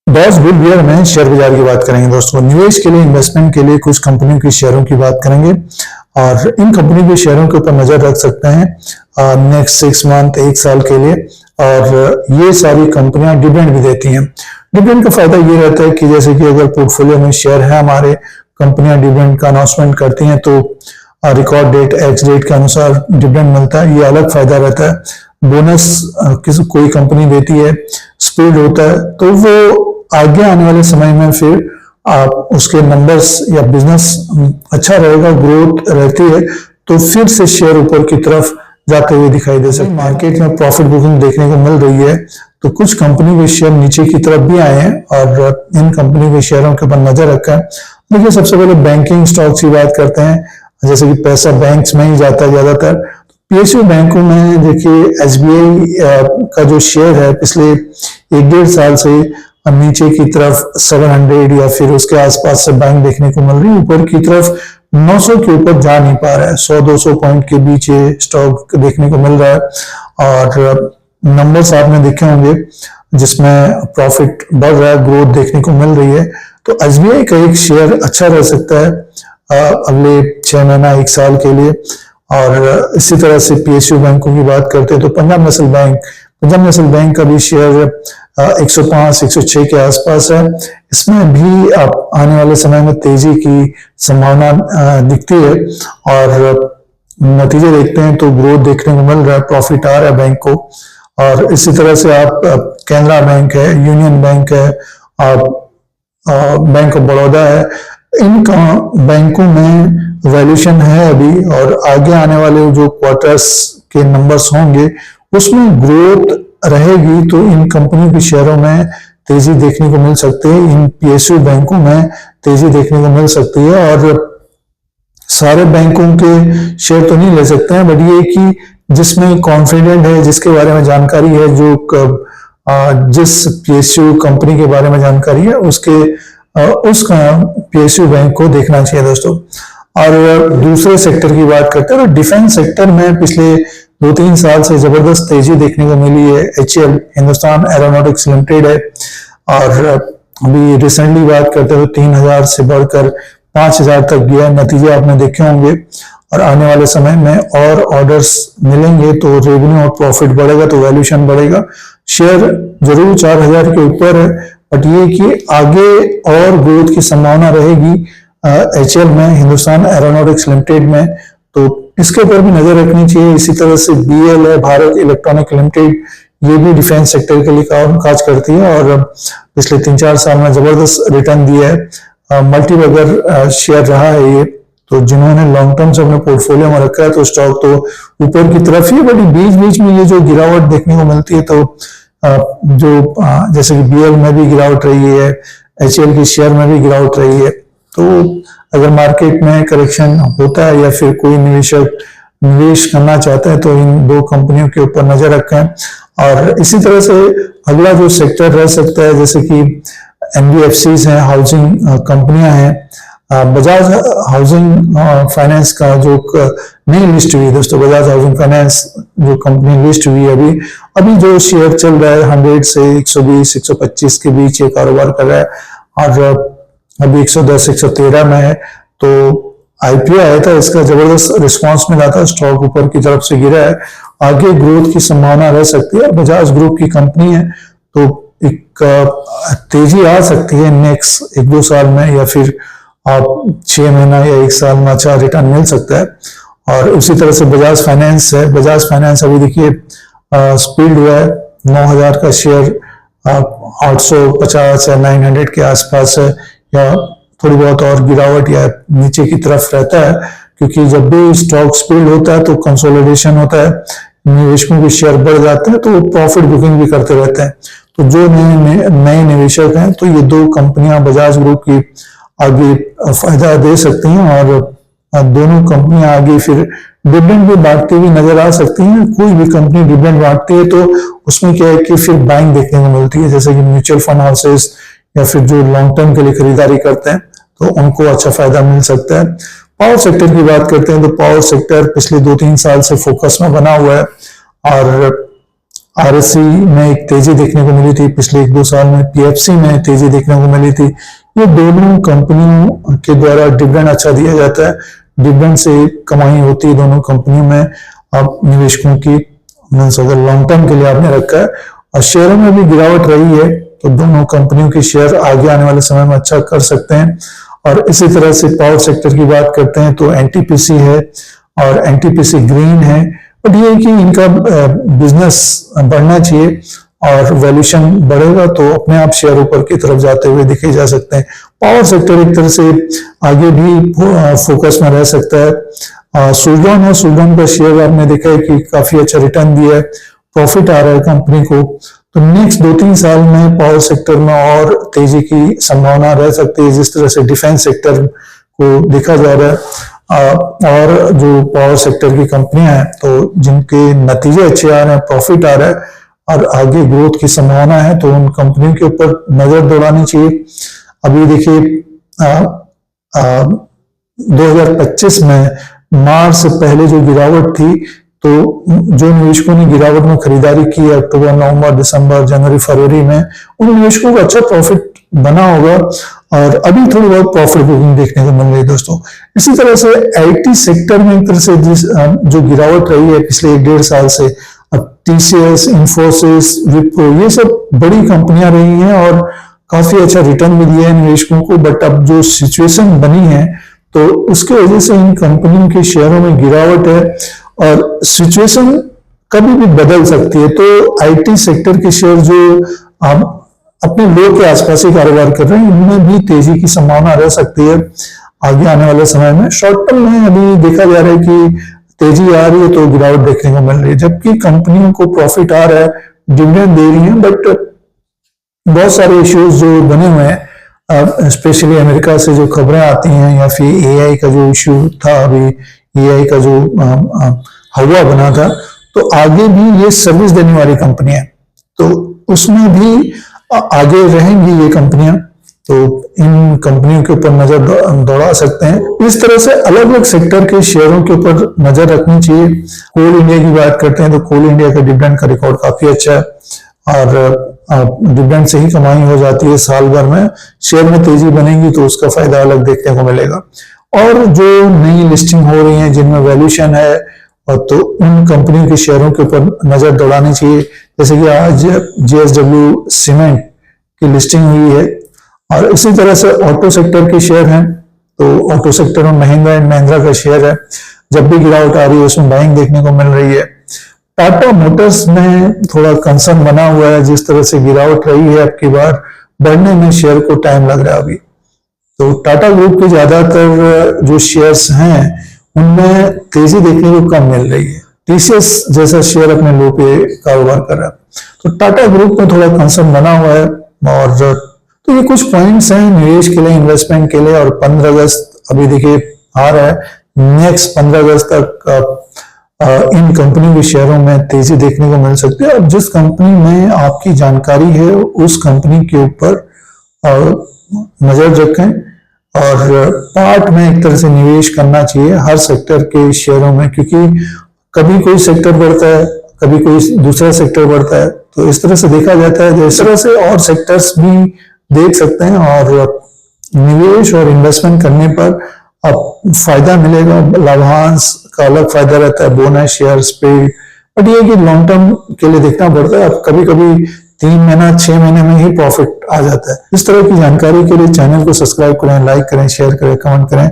Boss good beer में share बाजार की बात करेंगे दोस्तों। निवेश के लिए, इन्वेस्टमेंट के लिए कुछ कंपनियों के शेयरों की बात करेंगे और इन कंपनी के शेयरों के ऊपर नजर रख सकते हैं नेक्स्ट 6 मंथ, एक साल के लिए। और ये सारी कंपनियां डिविडेंड भी देती हैं। डिविडेंड का फायदा ये रहता है कि जैसे कि अगर पोर्टफोलियो में शेयर है हमारे, कंपनियां डिविडेंड का अनाउंसमेंट करती हैं तो रिकॉर्ड डेट एक्स डेट के अनुसार डिविडेंड मिलता है, ये अलग फायदा रहता है। बोनस किसी कोई कंपनी देती है, स्पीड होता है, तो वो आगे आने वाले समय में फिर आप उसके नंबर्स या बिजनेस अच्छा रहेगा, ग्रोथ रहती है, तो फिर से शेयर ऊपर की तरफ जाते हुए दिखाई दे सकते हैं। मार्केट में प्रॉफिट बुकिंग देखने को मिल रही है, तो कुछ कंपनी के शेयर नीचे की तरफ भी आए हैं और इन कंपनी के शेयरों के ऊपर नजर रखा है। देखिए, सबसे पहले बैंकिंग स्टॉक्स की बात करते हैं। जैसे कि पैसा बैंक्स में ही जाता है ज्यादातर। पीएसयू बैंकों में देखिए, एसबीआई का जो शेयर है पिछले 1-1.5 साल से नीचे की तरफ 700 या फिर उसके आसपास से बैंक देखने को मिल रही है, ऊपर की तरफ 900 के ऊपर जा नहीं पा रहा है। 100-200 पॉइंट के बीच ये स्टॉक देखने को मिल रहा है और नंबर्स आपने देखे होंगे जिसमें प्रॉफिट बढ़ रहा है, ग्रोथ देखने को मिल रही है। तो एसबीआई का एक शेयर अच्छा रह सकता है अगले 6 महीना, 1 साल के लिए। और इसी तरह से पीएसयू बैंकों की बात करते हैं तो पंजाब नेशनल बैंक का भी शेयर 105-106 के आसपास है। इसमें भी आप आने वाले समय में तेजी की संभावना दिखती है और नतीजे देखते हैं तो ग्रोथ देखने को मिल रहा है, प्रॉफिट आ रहा है बैंक को। और इसी तरह से आप कैनरा बैंक है, यूनियन बैंक है, बैंक ऑफ बड़ौदा है, इनका बैंकों में वैल्यूएशन है अभी, और आगे आने वाले जो क्वार्टर्स के नंबर्स होंगे उसमें ग्रोथ रहेगी, तो इन कंपनी के शेयरों में तेजी देखने को मिल सकती है, इन पीएसयू बैंकों में तेजी देखने को मिल सकती है। और सारे बैंकों के शेयर तो नहीं ले सकते हैं, बट ये कि जिसमें कॉन्फिडेंट है, जिसके बारे में जानकारी है, जो जिस पीएसयू कंपनी के बारे में जानकारी है, उस पीएसयू बैंक को देखना चाहिए दोस्तों। और दूसरे सेक्टर की बात करते हैं तो डिफेंस सेक्टर में पिछले 2-3 साल से जबरदस्त तेजी देखने को मिली है। HAL, हिंदुस्तान एरोनॉटिक्स लिमिटेड है, और अभी रिसेंटली बात करते हुए 3000 से बढ़कर 5000 तक गया। नतीजे आपने देखे होंगे और आने वाले समय में और ऑर्डर्स मिलेंगे तो रेवेन्यू और प्रॉफिट बढ़ेगा, तो वैल्यूएशन बढ़ेगा। शेयर जरूर 4000 के ऊपर है, बट ये कि आगे और ग्रोथ की संभावना रहेगी HAL में, हिंदुस्तान एरोनॉटिक्स लिमिटेड में, तो इसके ऊपर भी नजर रखनी चाहिए। इसी तरह से BL है, भारत इलेक्ट्रॉनिक लिमिटेड, ये भी डिफेंस सेक्टर के लिए काज करती है और पिछले 3-4 साल में जबरदस्त रिटर्न दिया है। मल्टीबैगर शेयर रहा है ये, तो जिन्होंने लॉन्ग टर्म से अपने पोर्टफोलियो में रखा है तो स्टॉक तो ऊपर की तरफ ही, बट बीच बीच में ये जो गिरावट देखने को मिलती है, तो जो जैसे कि BL में भी गिरावट रही है, HAL के शेयर में भी गिरावट रही है। तो अगर मार्केट में करेक्शन होता है या फिर कोई निवेशक निवेश करना चाहता है तो इन 2 कंपनियों के ऊपर नजर रखें। और इसी तरह से अगला जो सेक्टर रह सकता है, जैसे कि NBFCs हैं, हाउसिंग कंपनियां हैं, बजाज हाउसिंग फाइनेंस का जो नई लिस्ट हुई दोस्तों, बजाज हाउसिंग फाइनेंस जो कंपनी लिस्ट हुई है, अभी जो शेयर चल रहा है 100 से 120-125 के बीच ये कारोबार कर रहा है और अभी 110-113 में है। तो IPO आया था, इसका जबरदस्त रिस्पांस मिला था, स्टॉक ऊपर की तरफ से गिरा है, आगे ग्रोथ की संभावना रह सकती है। बजाज ग्रुप की कंपनी है, तो एक तेजी आ सकती है नेक्स्ट 1-2 साल में, या फिर आप 6 महीना या 1 साल में अच्छा रिटर्न मिल सकता है। और उसी तरह से बजाज फाइनेंस है, बजाज फाइनेंस अभी देखिए स्पीड हुआ है, 9000 का शेयर 850 या 900 के आसपास है, या थोड़ी बहुत और गिरावट या नीचे की तरफ रहता है, क्योंकि जब भी स्टॉक स्पीड होता है तो कंसोलिडेशन होता है, निवेशकों के शेयर बढ़ जाते हैं, तो प्रॉफिट बुकिंग भी करते रहते हैं। तो जो नए निवेशक हैं, तो ये 2 कंपनियां बजाज ग्रुप की आगे फायदा दे सकती हैं, और दोनों कंपनियां आगे फिर डिविडेंड भी बांटती हुई नजर आ सकती हैं। कोई भी कंपनी डिविडेंड बांटती है तो उसमें क्या है कि फिर बाइंग देखने को मिलती है, जैसे कि म्यूचुअल फंड हाउसेस या फिर जो लॉन्ग टर्म के लिए खरीदारी करते हैं, तो उनको अच्छा फायदा मिल सकता है। पावर सेक्टर की बात करते हैं तो पावर सेक्टर पिछले 2-3 साल से फोकस में बना हुआ है, और आरएससी में एक तेजी देखने को मिली थी पिछले 1-2 साल में, पीएफसी में तेजी देखने को मिली थी। ये दोनों कंपनियों के द्वारा डिविडेंड अच्छा दिया जाता है, डिविडेंड से कमाई होती है दोनों कंपनियों में। आप निवेशकों की अगर लॉन्ग टर्म के लिए आपने रखा है, और शेयरों में भी गिरावट रही है, तो दोनों कंपनियों के शेयर आगे आने वाले समय में अच्छा कर सकते हैं। और इसी तरह से पावर सेक्टर की बात करते हैं तो एनटीपीसी है और एनटीपीसी ग्रीन है, बट ये कि इनका बिजनेस बढ़ना चाहिए और वैल्यूएशन बढ़ेगा तो अपने आप शेयर ऊपर की तरफ जाते हुए दिखे जा सकते हैं। पावर सेक्टर एक तरह से आगे भी फोकस में रह सकता है। सुजलॉन है, सुजलॉन का शेयर आपने देखा है कि काफी अच्छा रिटर्न दिया है, प्रॉफिट आ रहा है कंपनी को। तो नेक्स्ट 2-3 साल में पावर सेक्टर में और तेजी की संभावना रह सकती है, जिस तरह से डिफेंस सेक्टर को देखा जा रहा है। और जो पावर सेक्टर की कंपनियां हैं तो जिनके नतीजे अच्छे आ रहे हैं, प्रॉफिट आ रहा है और आगे ग्रोथ की संभावना है, तो उन कंपनियों के ऊपर नजर दौड़ानी चाहिए। अभी देखिए 2025 में मार्च से पहले जो गिरावट थी, तो जो निवेशकों ने गिरावट में खरीदारी की अक्टूबर, नवंबर, दिसंबर, जनवरी, फरवरी में, उन निवेशकों को अच्छा प्रॉफिट बना होगा और अभी थोड़ी बहुत प्रॉफिट बुकिंग देखने को मिल रही है दोस्तों। इसी तरह से आईटी सेक्टर में एक तरह से जो गिरावट रही है पिछले 1-1.5 साल से, अब टीसीएस, इंफोसिस, विप्रो, ये सब बड़ी कंपनियां रही हैं और काफी अच्छा रिटर्न भी दिया है निवेशकों को। बट अब जो सिचुएशन बनी है तो उसके वजह से इन कंपनियों के शेयरों में गिरावट है और सिचुएशन कभी भी बदल सकती है। तो आईटी सेक्टर के शेयर जो आप अपने लो के आसपास ही कारोबार कर रहे हैं, इनमें भी तेजी की संभावना रह सकती है आगे आने वाले समय में। शॉर्ट टर्म में अभी देखा जा रहा है कि तेजी आ रही है तो गिरावट देखने को मिल रही है, जबकि कंपनियों को प्रॉफिट आ रहा है, डिविडेंड दे रही है। बट बहुत सारे इश्यूज जो बने हुए हैं, स्पेशली अमेरिका से जो खबरें आती हैं, या फिर एआई का जो इश्यू था, अभी एआई का जो हवा बना था, तो आगे भी ये सर्विस देने वाली कंपनियां, तो उसमें भी आगे रहेंगी ये कंपनियां, तो इन कंपनियों के ऊपर नजर दौड़ा सकते हैं। इस तरह से अलग अलग सेक्टर के शेयरों के ऊपर नजर रखनी चाहिए। कोल इंडिया की बात करते हैं तो कोल इंडिया का डिविडेंड का रिकॉर्ड काफी अच्छा है और डिविडेंड से ही कमाई हो जाती है साल भर में। शेयर में तेजी बनेगी तो उसका फायदा अलग देखने को मिलेगा। और जो नई लिस्टिंग हो रही है जिनमें वैल्यूएशन है, तो उन कंपनियों के शेयरों के ऊपर नजर दौड़ानी चाहिए। जैसे कि आज जेएसडब्ल्यू सीमेंट की लिस्टिंग हुई है और इसी तरह से ऑटो सेक्टर के शेयर हैं, तो ऑटो सेक्टर में महिंद्रा एंड महिंद्रा का शेयर है, जब भी गिरावट आ रही है उसमें बाइंग देखने को मिल रही है। टाटा मोटर्स में थोड़ा कंसर्न बना हुआ है, जिस तरह से गिरावट रही है अब की बार, बढ़ने में शेयर को टाइम लग रहा है अभी। तो टाटा ग्रुप के ज्यादातर जो शेयर्स हैं उनमें तेजी देखने को कम मिल रही है। टीसीएस जैसा शेयर अपने लो पे कारोबार कर रहा है, तो टाटा ग्रुप में थोड़ा कंसर्न बना हुआ है। और तो ये कुछ पॉइंट्स हैं निवेश के लिए, इन्वेस्टमेंट के लिए। और 15 अगस्त अभी देखिए आ रहा है, नेक्स्ट 15 अगस्त तक इन कंपनी के शेयरों में तेजी देखने को मिल सकती है। और जिस कंपनी में आपकी जानकारी है उस कंपनी के ऊपर नजर रखें और पार्ट में एक तरह से निवेश करना चाहिए हर सेक्टर के शेयरों में, क्योंकि कभी कोई सेक्टर बढ़ता है, कभी कोई दूसरा सेक्टर बढ़ता है, तो इस तरह से देखा जाता है। इस तरह से और सेक्टर्स भी देख सकते हैं और निवेश और इन्वेस्टमेंट करने पर आप फायदा मिलेगा। लाभांश का अलग फायदा रहता है, बोनस, शेयर्स पे, बट ये कि लॉन्ग टर्म के लिए देखना पड़ता है। अब कभी कभी 3 महीना 6 महीने में ही प्रॉफिट आ जाता है। इस तरह की जानकारी के लिए चैनल को सब्सक्राइब करें, लाइक करें, शेयर करें, कमेंट करें।